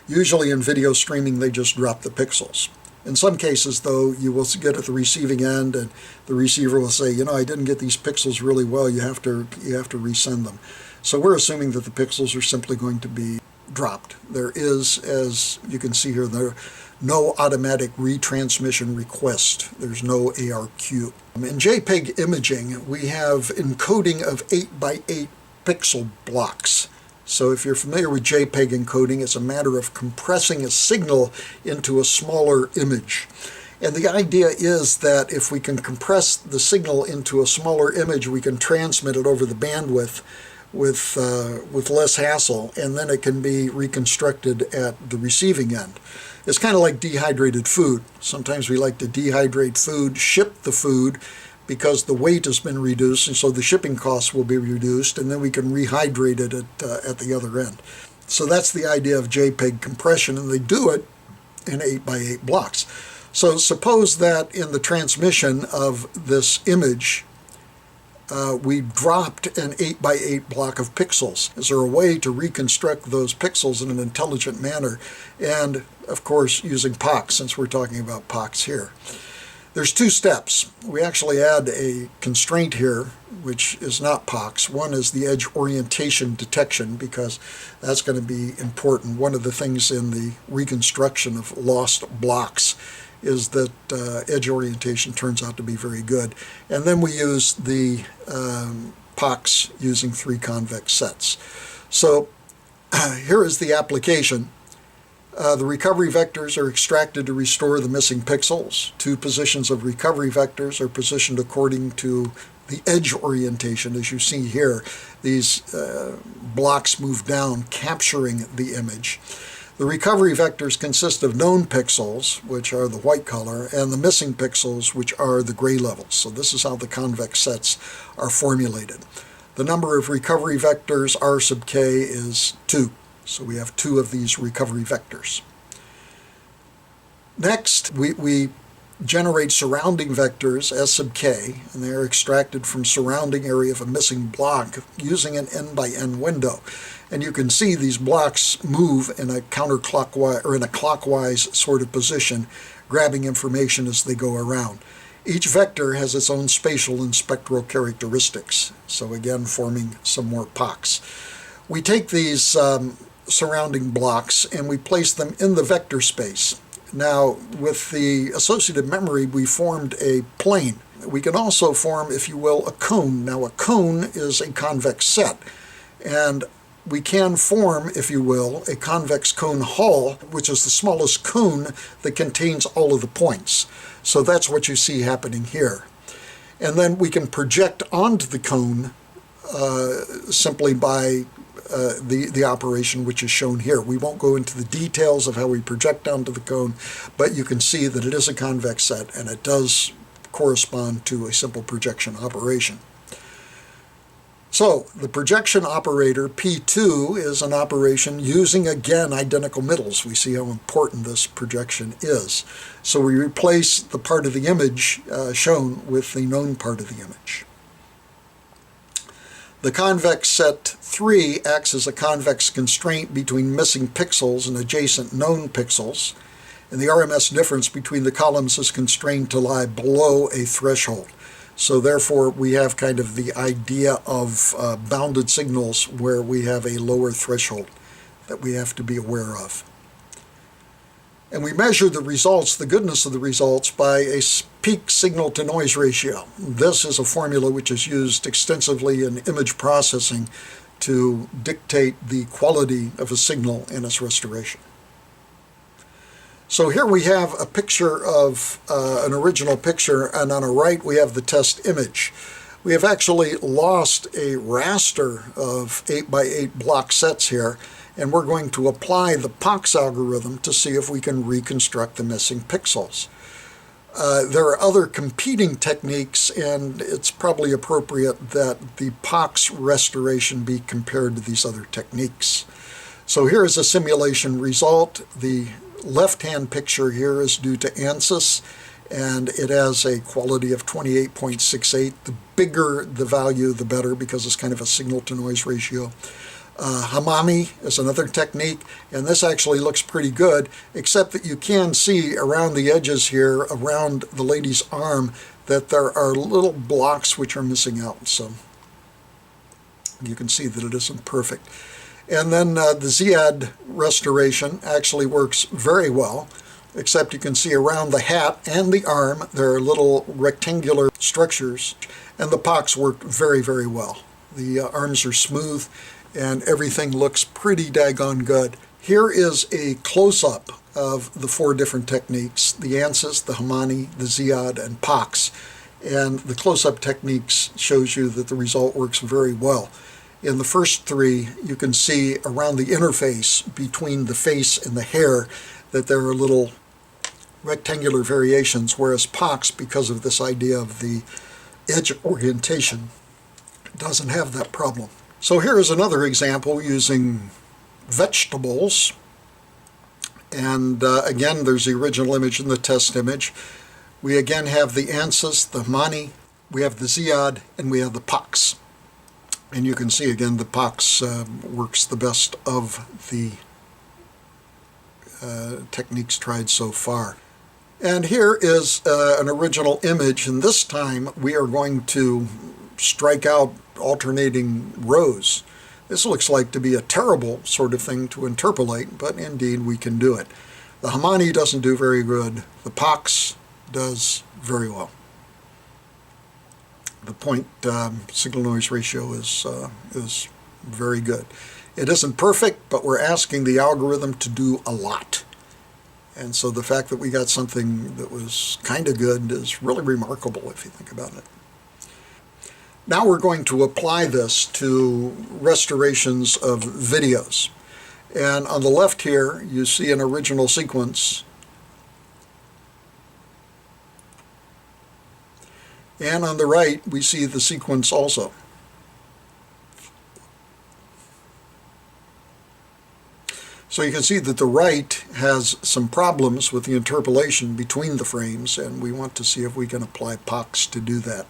Usually in video streaming they just drop the pixels. In some cases, though, you will get at the receiving end and the receiver will say, you know, I didn't get these pixels really well, you have to resend them. So we're assuming that the pixels are simply going to be dropped. There is, as you can see here, no automatic retransmission request. There's no ARQ. In JPEG imaging, we have encoding of 8 by 8 pixel blocks. So if you're familiar with JPEG encoding, it's a matter of compressing a signal into a smaller image. And the idea is that if we can compress the signal into a smaller image, we can transmit it over the bandwidth with less hassle, and then it can be reconstructed at the receiving end. It's kind of like dehydrated food. Sometimes we like to dehydrate food, ship the food, because the weight has been reduced, and so the shipping costs will be reduced, and then we can rehydrate it at the other end. So that's the idea of JPEG compression, and they do it in 8 by 8 blocks. So suppose that in the transmission of this image, we dropped an 8 by 8 block of pixels. Is there a way to reconstruct those pixels in an intelligent manner? And, of course, using POCS, since we're talking about POCS here. There's 2 steps. We actually add a constraint here, which is not POCS. One is the edge orientation detection, because that's going to be important. One of the things in the reconstruction of lost blocks is that edge orientation turns out to be very good. And then we use the POCS using 3 convex sets. So here is the application. The recovery vectors are extracted to restore the missing pixels. 2 positions of recovery vectors are positioned according to the edge orientation. As you see here, these blocks move down, capturing the image. The recovery vectors consist of known pixels, which are the white color, and the missing pixels, which are the gray levels. So this is how the convex sets are formulated. The number of recovery vectors, R sub k, is 2. So we have 2 of these recovery vectors. Next, we generate surrounding vectors, S sub k, and they are extracted from surrounding area of a missing block using an n by n window. And you can see these blocks move in a counterclockwise or in a clockwise sort of position, grabbing information as they go around. Each vector has its own spatial and spectral characteristics, so again forming some more POCS. We take these surrounding blocks and we place them in the vector space. Now, with the associative memory, we formed a plane. We can also form, if you will, a cone. Now, a cone is a convex set, and we can form, if you will, a convex cone hull, which is the smallest cone that contains all of the points. So that's what you see happening here. And then we can project onto the cone simply by the operation which is shown here. We won't go into the details of how we project onto the cone, but you can see that it is a convex set and it does correspond to a simple projection operation. So the projection operator P2 is an operation using, again, identical middles. We see how important this projection is. So we replace the part of the image shown with the known part of the image. The convex set 3 acts as a convex constraint between missing pixels and adjacent known pixels, and the RMS difference between the columns is constrained to lie below a threshold. So therefore we have kind of the idea of bounded signals where we have a lower threshold that we have to be aware of. And we measure the results, the goodness of the results, by a peak signal-to-noise ratio. This is a formula which is used extensively in image processing to dictate the quality of a signal in its restoration. So here we have a picture of an original picture, and on the right we have the test image. We have actually lost a raster of 8 by 8 block sets here, and we're going to apply the POCS algorithm to see if we can reconstruct the missing pixels. There are other competing techniques, and it's probably appropriate that the POCS restoration be compared to these other techniques. So here is a simulation result. The left-hand picture here is due to ANSYS, and it has a quality of 28.68. The bigger the value, the better, because it's kind of a signal-to-noise ratio. Hamami is another technique, and this actually looks pretty good, except that you can see around the edges here, around the lady's arm, that there are little blocks which are missing out. So you can see that it isn't perfect. And then the Ziad restoration actually works very well, except you can see around the hat and the arm there are little rectangular structures, and the POCS worked very, very well. The arms are smooth, and everything looks pretty daggone good. Here is a close-up of the 4 different techniques, the ANSYS, the Hamani, the Ziad, and POCS. And the close-up techniques shows you that the result works very well. In the first 3, you can see around the interface between the face and the hair that there are little rectangular variations, whereas POCS, because of this idea of the edge orientation, doesn't have that problem. So here is another example using vegetables, and again there's the original image and the test image. We again have the ANSYS, the Hamani, we have the Ziad, and we have the POCS. And you can see again the POCS works the best of the techniques tried so far. And here is an original image, and this time we are going to strike out alternating rows. This looks like to be a terrible sort of thing to interpolate, but indeed we can do it. The Hamani doesn't do very good. The POCS does very well. The point signal-noise ratio is very good. It isn't perfect, but we're asking the algorithm to do a lot. And so the fact that we got something that was kind of good is really remarkable if you think about it. Now we're going to apply this to restorations of videos. And on the left here, you see an original sequence. And on the right, we see the sequence also. So you can see that the right has some problems with the interpolation between the frames, and we want to see if we can apply POCS to do that.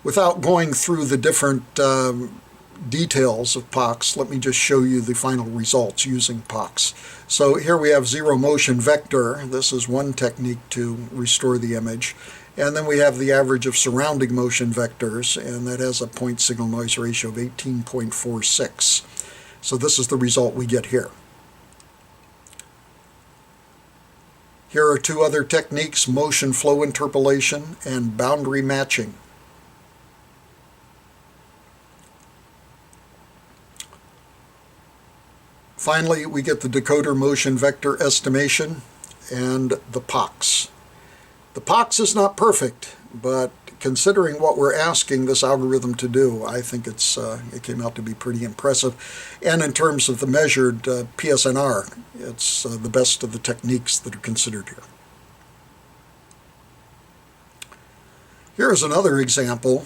Without going through the different details of POCS, let me just show you the final results using POCS. So here we have zero motion vector. This is one technique to restore the image. And then we have the average of surrounding motion vectors, and that has a point signal noise ratio of 18.46. So this is the result we get here. Here are two other techniques, motion flow interpolation and boundary matching. Finally, we get the decoder motion vector estimation and the POCS. The POCS is not perfect, but considering what we're asking this algorithm to do, I think it came out to be pretty impressive. And in terms of the measured PSNR, it's the best of the techniques that are considered here. Here's another example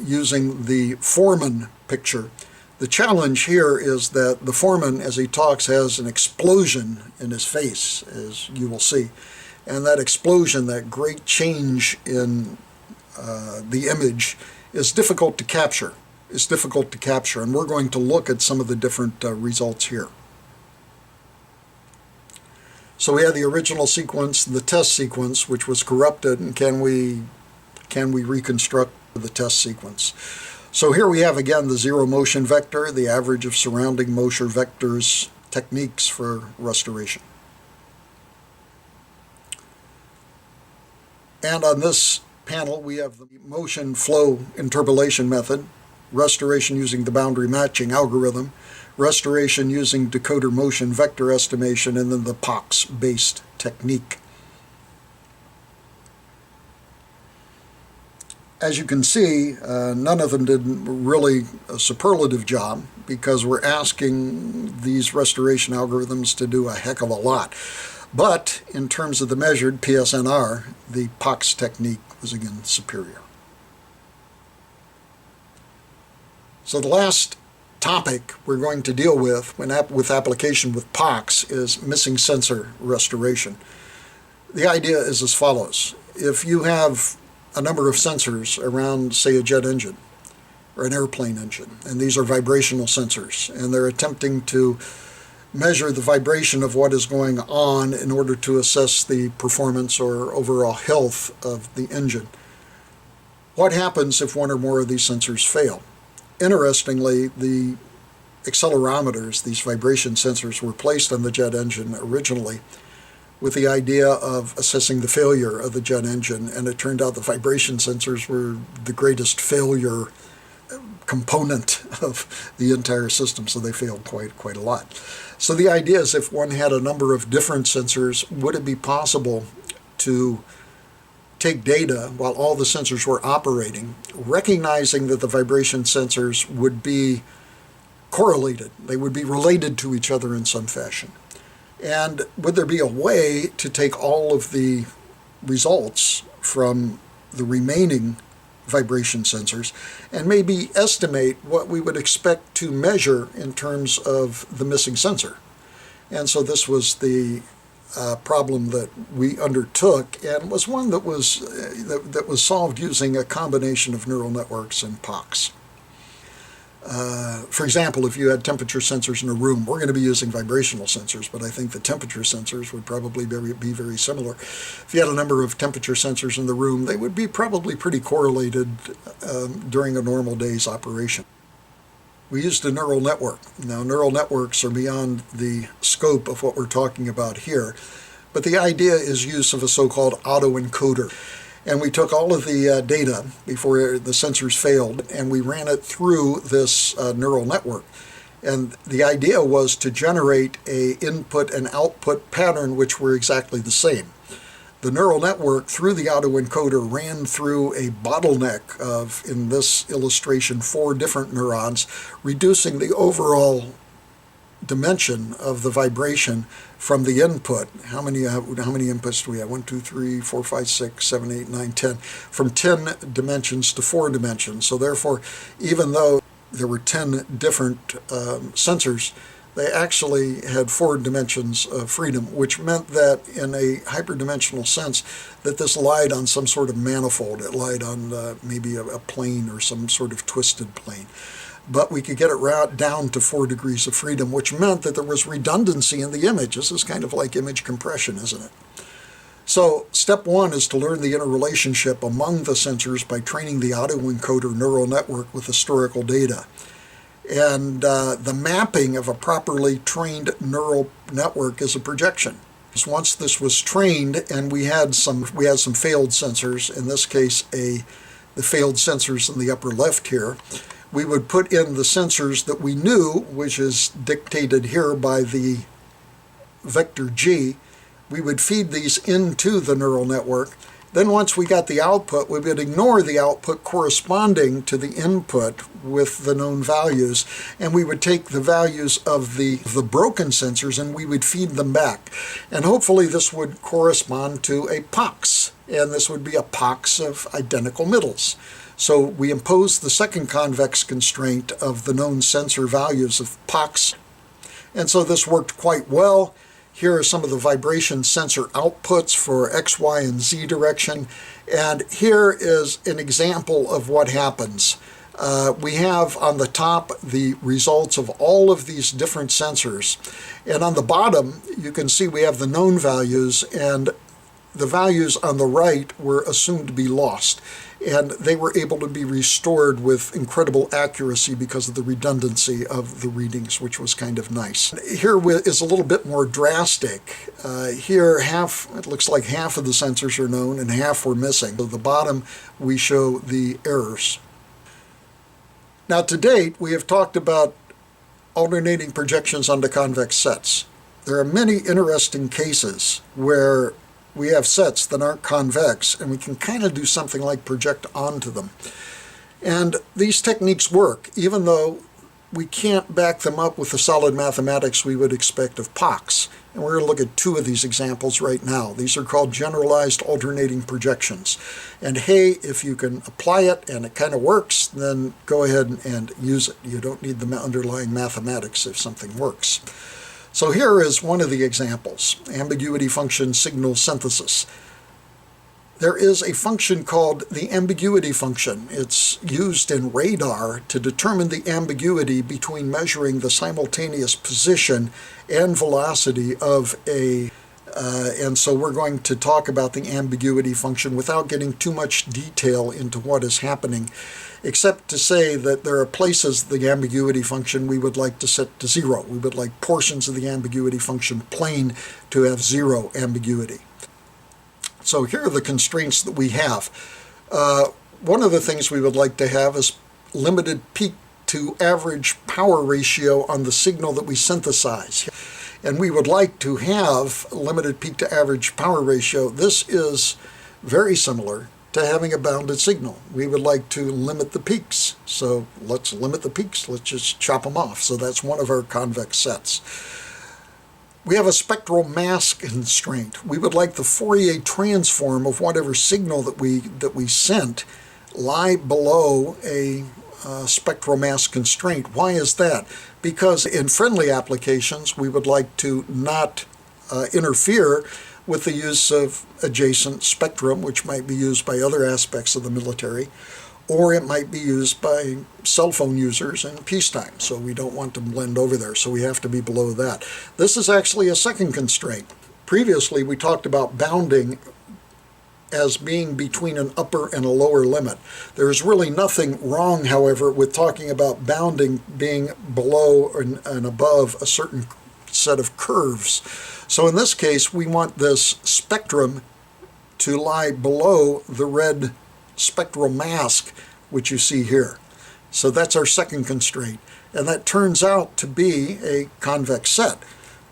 using the foreman picture. The challenge here is that the foreman, as he talks, has an explosion in his face, as you will see. And that explosion, that great change in the image, is difficult to capture. And we're going to look at some of the different results here. So we had the original sequence, the test sequence, which was corrupted, and can we reconstruct the test sequence? So here we have again the zero motion vector, the average of surrounding motion vectors, techniques for restoration. And on this panel we have the motion flow interpolation method, restoration using the boundary matching algorithm, restoration using decoder motion vector estimation, and then the POCS-based technique. As you can see, none of them did really a superlative job because we're asking these restoration algorithms to do a heck of a lot. But in terms of the measured PSNR, the POCS technique was again superior. So the last topic we're going to deal with application with POCS is missing sensor restoration. The idea is as follows. If you have a number of sensors around, say, a jet engine or an airplane engine, and these are vibrational sensors, and they're attempting to measure the vibration of what is going on in order to assess the performance or overall health of the engine. What happens if one or more of these sensors fail? Interestingly, the accelerometers, these vibration sensors, were placed on the jet engine originally with the idea of assessing the failure of the jet engine, and it turned out the vibration sensors were the greatest failure component of the entire system, so they failed quite a lot. So the idea is if one had a number of different sensors, would it be possible to take data while all the sensors were operating, recognizing that the vibration sensors would be correlated, they would be related to each other in some fashion? And would there be a way to take all of the results from the remaining vibration sensors and maybe estimate what we would expect to measure in terms of the missing sensor? And so this was the problem that we undertook, and was one that was solved using a combination of neural networks and POCS. For example, if you had temperature sensors in a room, we're going to be using vibrational sensors, but I think the temperature sensors would probably be very similar. If you had a number of temperature sensors in the room, they would be probably pretty correlated during a normal day's operation. We used a neural network. Now, neural networks are beyond the scope of what we're talking about here, but the idea is use of a so-called autoencoder. And we took all of the data before the sensors failed, and we ran it through this neural network. And the idea was to generate a input and output pattern which were exactly the same. The neural network, through the autoencoder, ran through a bottleneck of, in this illustration, 4 different neurons, reducing the overall dimension of the vibration from the input. How many inputs do we have? 1, 2, 3, 4, 5, 6, 7, 8, 9, 10. From 10 dimensions to 4 dimensions. So therefore, even though there were 10 different sensors, they actually had 4 dimensions of freedom, which meant that in a hyperdimensional sense that this lied on some sort of manifold. It lied on maybe a plane or some sort of twisted plane. But we could get it down to 4 degrees of freedom, which meant that there was redundancy in the image. This is kind of like image compression, isn't it? So step 1 is to learn the interrelationship among the sensors by training the autoencoder neural network with historical data. And the mapping of a properly trained neural network is a projection. Once this was trained, and we had some failed sensors, in this case the failed sensors in the upper left here, we would put in the sensors that we knew, which is dictated here by the vector G. We would feed these into the neural network. Then once we got the output, we would ignore the output corresponding to the input with the known values, and we would take the values of the broken sensors and we would feed them back. And hopefully this would correspond to a POCS, and this would be a POCS of identical middles. So we imposed the second convex constraint of the known sensor values of POCS, and so this worked quite well. Here are some of the vibration sensor outputs for X, Y, and Z direction. And here is an example of what happens. We have on the top the results of all of these different sensors. And on the bottom, you can see we have the known values, and the values on the right were assumed to be lost. And they were able to be restored with incredible accuracy because of the redundancy of the readings, which was kind of nice. Here is a little bit more drastic. Here, it looks like half of the sensors are known and half were missing. So at the bottom, we show the errors. Now, to date, we have talked about alternating projections onto convex sets. There are many interesting cases where we have sets that aren't convex, and we can kind of do something like project onto them. And these techniques work, even though we can't back them up with the solid mathematics we would expect of POCS. And we're going to look at 2 of these examples right now. These are called generalized alternating projections. And hey, if you can apply it and it kind of works, then go ahead and use it. You don't need the underlying mathematics if something works. So here is one of the examples, ambiguity function signal synthesis. There is a function called the ambiguity function. It's used in radar to determine the ambiguity between measuring the simultaneous position and velocity of and so we're going to talk about the ambiguity function without getting too much detail into what is happening, except to say that there are places the ambiguity function we would like to set to 0. We would like portions of the ambiguity function plane to have 0 ambiguity. So here are the constraints that we have. One of the things we would like to have is limited peak to average power ratio on the signal that we synthesize. And we would like to have limited peak to average power ratio. This is very similar to having a bounded signal. We would like to limit the peaks. So let's limit the peaks. Let's just chop them off. So that's one of our convex sets. We have a spectral mass constraint. We would like the Fourier transform of whatever signal that we sent lie below a spectral mass constraint. Why is that? Because in friendly applications, we would like to not interfere with the use of adjacent spectrum, which might be used by other aspects of the military, or it might be used by cell phone users in peacetime. So we don't want to blend over there, so we have to be below that. This is actually a second constraint. Previously, we talked about bounding as being between an upper and a lower limit. There is really nothing wrong, however, with talking about bounding being below and above a certain set of curves. So in this case, we want this spectrum to lie below the red spectral mask, which you see here. So that's our second constraint. And that turns out to be a convex set.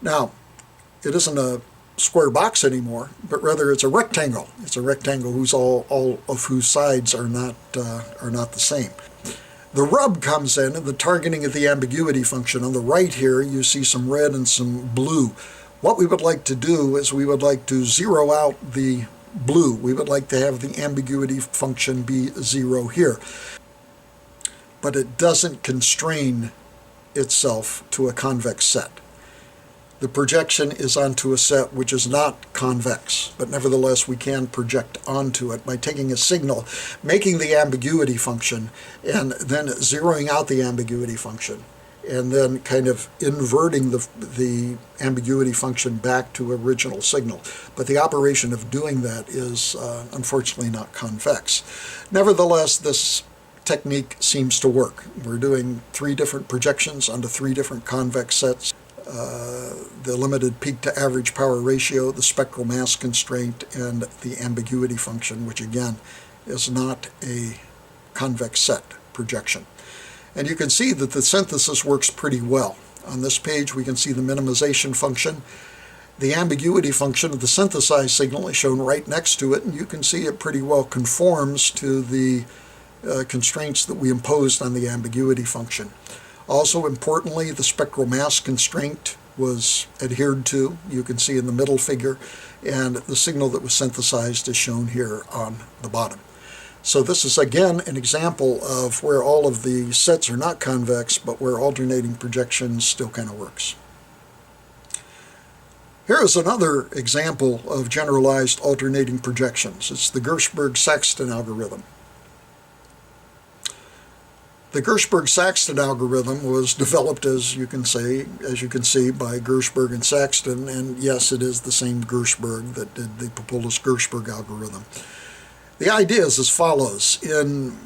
Now, it isn't a square box anymore, but rather it's a rectangle. It's a rectangle whose all of whose sides are not the same. The rub comes in the targeting of the ambiguity function. On the right here, you see some red and some blue. What we would like to do is we would like to zero out the blue. We would like to have the ambiguity function be 0 here. But it doesn't constrain itself to a convex set. The projection is onto a set which is not convex, but nevertheless we can project onto it by taking a signal, making the ambiguity function, and then zeroing out the ambiguity function, and then kind of inverting the ambiguity function back to original signal. But the operation of doing that is unfortunately not convex. Nevertheless, this technique seems to work. We're doing 3 different projections onto 3 different convex sets. The limited peak to average power ratio, the spectral mass constraint, and the ambiguity function, which again is not a convex set projection. And you can see that the synthesis works pretty well. On this page we can see the minimization function. The ambiguity function of the synthesized signal is shown right next to it, and you can see it pretty well conforms to the constraints that we imposed on the ambiguity function. Also importantly, the spectral mass constraint was adhered to. You can see in the middle figure, and the signal that was synthesized is shown here on the bottom. So this is again an example of where all of the sets are not convex, but where alternating projections still kind of works. Here is another example of generalized alternating projections. It's the Gerchberg-Saxton algorithm. The Gerchberg-Saxton algorithm was developed, as you can see, by Gerchberg and Saxton, and yes, it is the same Gerchberg that did the Papoulis-Gerchberg algorithm. The idea is as follows. In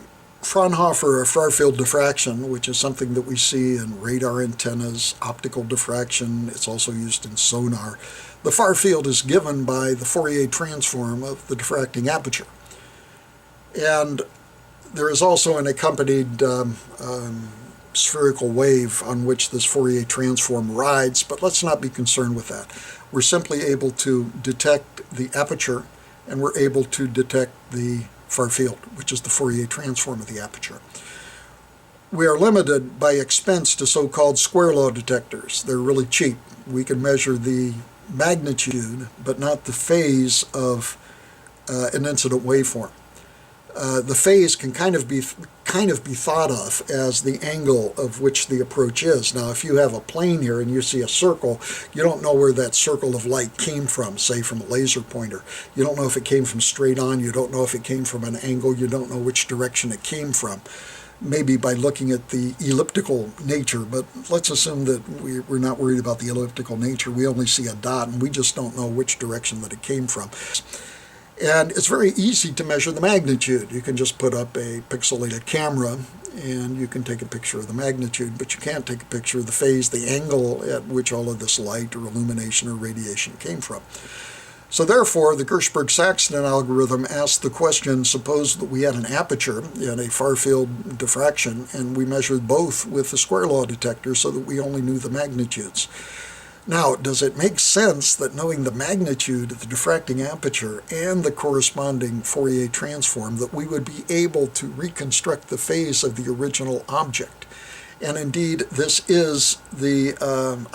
Fraunhofer far-field diffraction, which is something that we see in radar antennas, optical diffraction, it's also used in sonar, the far field is given by the Fourier transform of the diffracting aperture. And there is also an accompanied spherical wave on which this Fourier transform rides, but let's not be concerned with that. We're simply able to detect the aperture, and we're able to detect the far field, which is the Fourier transform of the aperture. We are limited by expense to so-called square law detectors. They're really cheap. We can measure the magnitude, but not the phase of an incident waveform. The phase can kind of be thought of as the angle of which the approach is. Now, if you have a plane here and you see a circle, you don't know where that circle of light came from, say from a laser pointer. You don't know if it came from straight on, you don't know if it came from an angle, you don't know which direction it came from. Maybe by looking at the elliptical nature, but let's assume that we're not worried about the elliptical nature. We only see a dot and we just don't know which direction that it came from. And it's very easy to measure the magnitude. You can just put up a pixelated camera and you can take a picture of the magnitude, but you can't take a picture of the phase, the angle at which all of this light or illumination or radiation came from. So therefore, the Gerchberg-Saxton algorithm asks the question, suppose that we had an aperture in a far-field diffraction and we measured both with the square law detector so that we only knew the magnitudes. Now, does it make sense that knowing the magnitude of the diffracting aperture and the corresponding Fourier transform that we would be able to reconstruct the phase of the original object? And indeed, this is the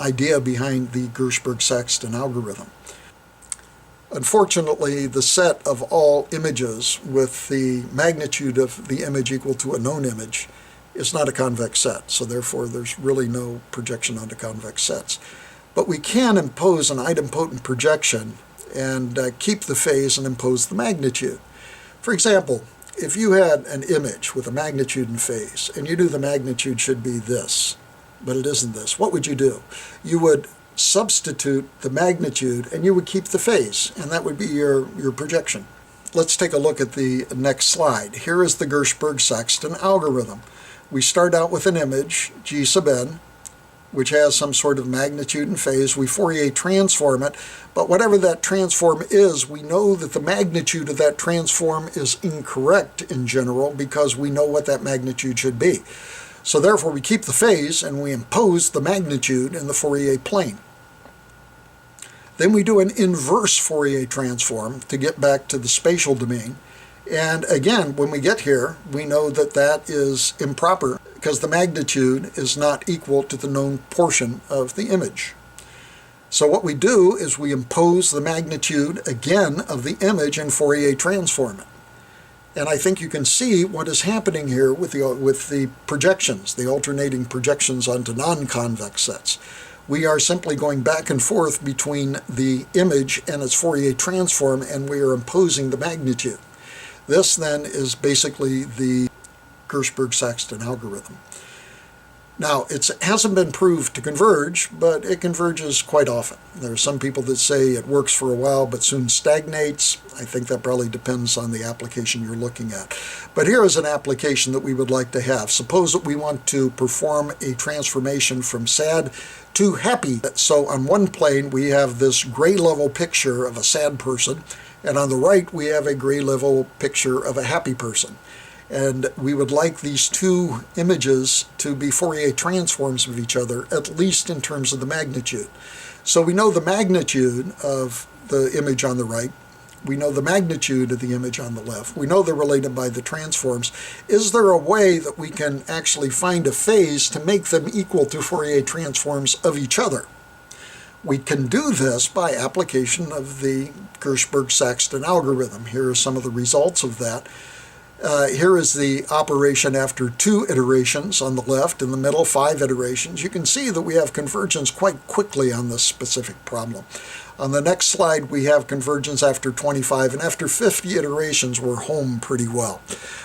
idea behind the Gerchberg-Saxton algorithm. Unfortunately, the set of all images with the magnitude of the image equal to a known image is not a convex set, so therefore there's really no projection onto convex sets. But we can impose an idempotent projection and keep the phase and impose the magnitude. For example, if you had an image with a magnitude and phase, and you knew the magnitude should be this, but it isn't this, what would you do? You would substitute the magnitude and you would keep the phase, and that would be your projection. let's take a look at the next slide. Here is the Gerchberg-Saxton algorithm. We start out with an image, G sub n, which has some sort of magnitude and phase. We Fourier transform it, but whatever that transform is, we know that the magnitude of that transform is incorrect in general because we know what that magnitude should be. So therefore we keep the phase and we impose the magnitude in the Fourier plane. Then we do an inverse Fourier transform to get back to the spatial domain. And again, when we get here, we know that that is improper because the magnitude is not equal to the known portion of the image. So what we do is we impose the magnitude again of the image and Fourier transform it. And I think you can see what is happening here with the projections, the alternating projections onto non-convex sets. We are simply going back and forth between the image and its Fourier transform, and we are imposing the magnitude. This then is basically the Gerchberg-Saxton algorithm. Now, it hasn't been proved to converge, but it converges quite often. There are some people that say it works for a while but soon stagnates. I think that probably depends on the application you're looking at. But here is an application that we would like to have. Suppose that we want to perform a transformation from sad to happy. So on one plane we have this gray level picture of a sad person, and on the right we have a gray level picture of a happy person. And we would like these two images to be Fourier transforms of each other, at least in terms of the magnitude. So we know the magnitude of the image on the right. We know the magnitude of the image on the left. We know they're related by the transforms. Is there a way that we can actually find a phase to make them equal to Fourier transforms of each other? We can do this by application of the Gerchberg-Saxton algorithm. Here are some of the results of that. Here is the operation after 2 iterations on the left, in the middle 5 iterations. You can see that we have convergence quite quickly on this specific problem. On the next slide we have convergence after 25, and after 50 iterations we're home pretty well.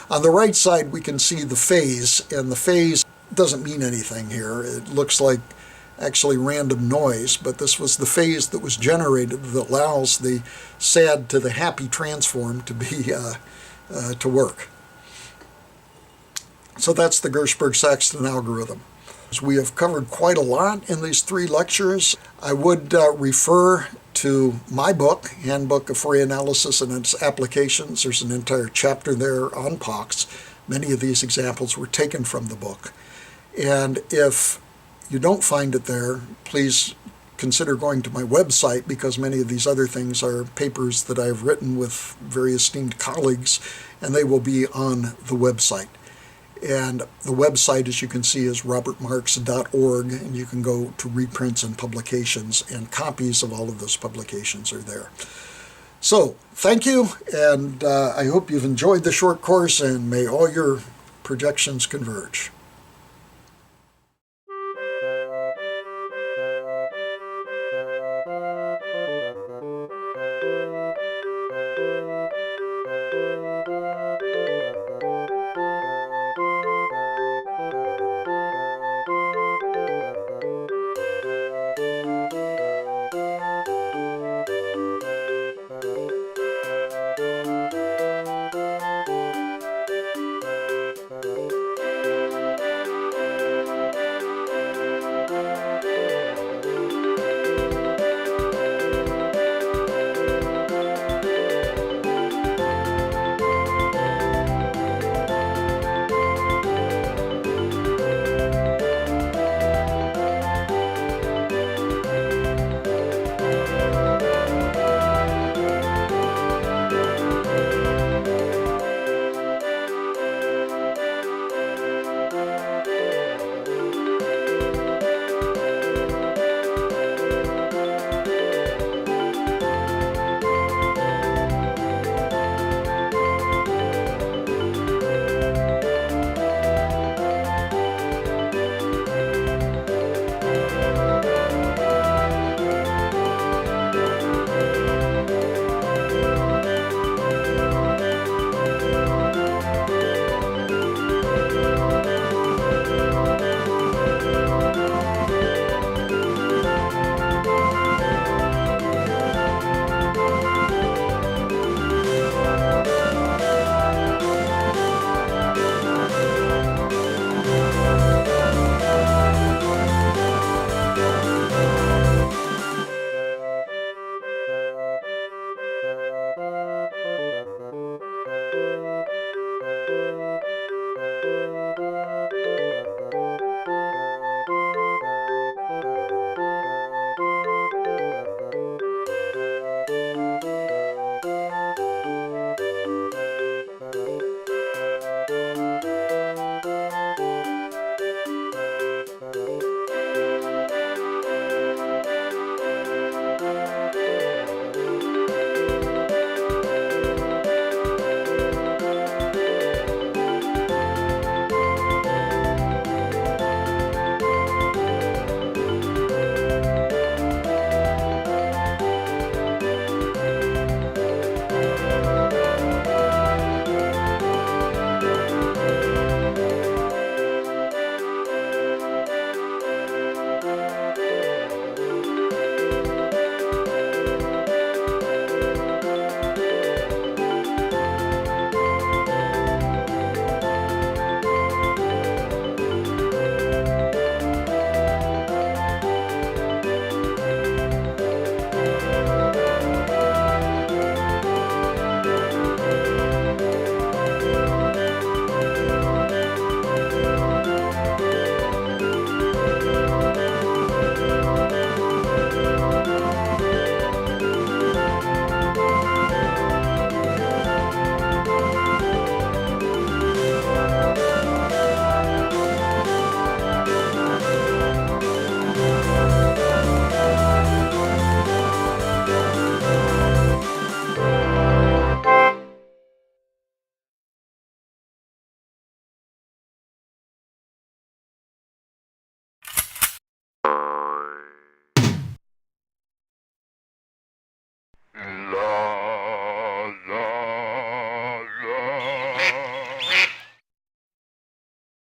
On the right side we can see the phase, and the phase doesn't mean anything here. It looks like actually random noise, but this was the phase that was generated that allows the sad to the happy transform to be to work. So that's the Gerchberg-Saxton algorithm. We have covered quite a lot in these 3 lectures. I would refer to my book, Handbook of Fourier Analysis and its Applications. There's an entire chapter there on POCS. Many of these examples were taken from the book. And if you don't find it there, please consider going to my website, because many of these other things are papers that I've written with very esteemed colleagues, and they will be on the website. And the website, as you can see, is robertmarks.org, and you can go to reprints and publications, and copies of all of those publications are there. So, thank you, and I hope you've enjoyed the short course, and may all your projections converge.